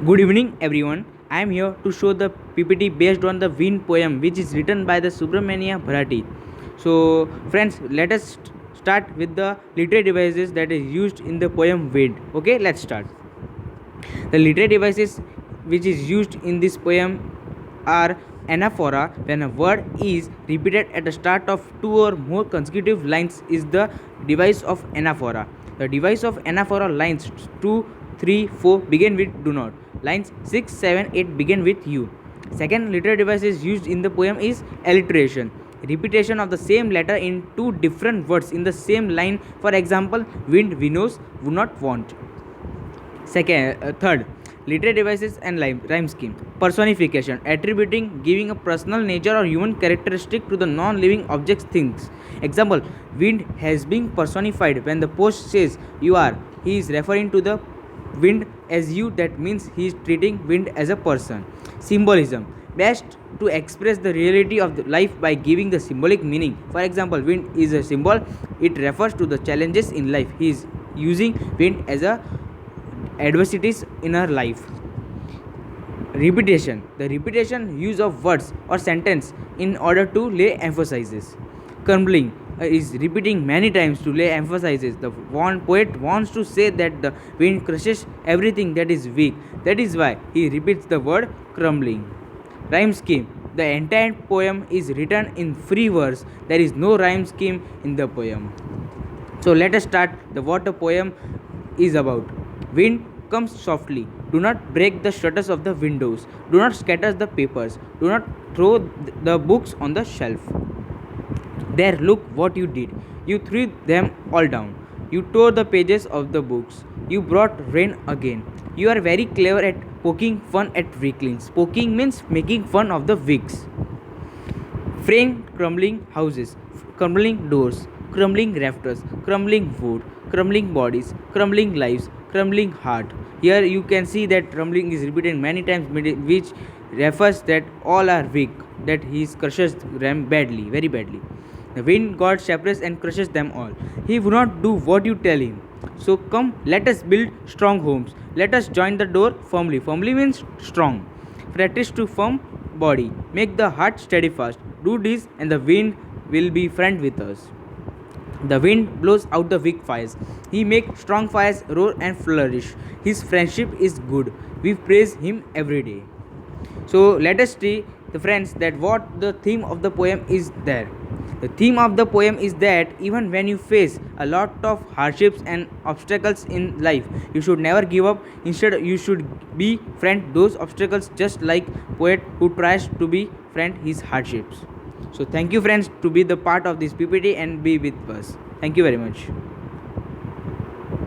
Good evening, everyone. I am here to show the PPT based on the Wind poem, which is written by the Subramania Bharati. So, friends, let us start with the literary devices that is used in the poem Wind. Okay, let's start. The literary devices which is used in this poem are anaphora. When a word is repeated at the start of two or more consecutive lines is the device of anaphora. The device of anaphora lines 2, 3, 4 begin with do not. Lines 6, 7, 8 begin with you. Second literary device is used in the poem is alliteration. Repetition of the same letter in two different words in the same line. For example, wind, winnows, would not want. Third, literary devices and rhyme scheme. Personification, attributing, giving a personal nature or human characteristic to the non-living objects, things. Example, wind has been personified when the post says you are. He is referring to the wind as you. That means he is treating wind as a person. Symbolism, best to express the reality of the life by giving the symbolic meaning. For example, wind is a symbol. It refers to the challenges in life. He is using wind as a adversities in our life. Repetition, the repetition use of words or sentence in order to lay emphasis. Crumbling is repeating many times to lay emphasis. The poet wants to say that the wind crushes everything that is weak. That is why he repeats the word crumbling. Rhyme scheme, the entire poem is written in free verse. There is no rhyme scheme in the poem. So let us start what the poem is about. Wind comes softly. Do not break the shutters of the windows. Do not scatter the papers. Do not throw the books on the shelf. There, look what you did. You threw them all down. You tore the pages of the books. You brought rain again. You are very clever at poking fun at weaklings. Poking means making fun of the weaks. Frame crumbling houses, crumbling doors, crumbling rafters, crumbling wood, crumbling bodies, crumbling lives, crumbling heart. Here you can see that crumbling is repeated many times, which refers that all are weak, that he crushes them badly, very badly. The wind god separates and crushes them all. He would not do what you tell him. So come, let us build strong homes. Let us join the door firmly. Firmly means strong. Practice to firm body. Make the heart steady fast. Do this and the wind will be friend with us. The wind blows out the weak fires. He makes strong fires roar and flourish. His friendship is good. We praise him every day. So let us see the friends that what the theme of the poem is there. The theme of the poem is that even when you face a lot of hardships and obstacles in life, you should never give up. Instead, you should be friend those obstacles, just like poet who tries to be friend his hardships. So thank you friends to be the part of this PPT and be with us. Thank you very much.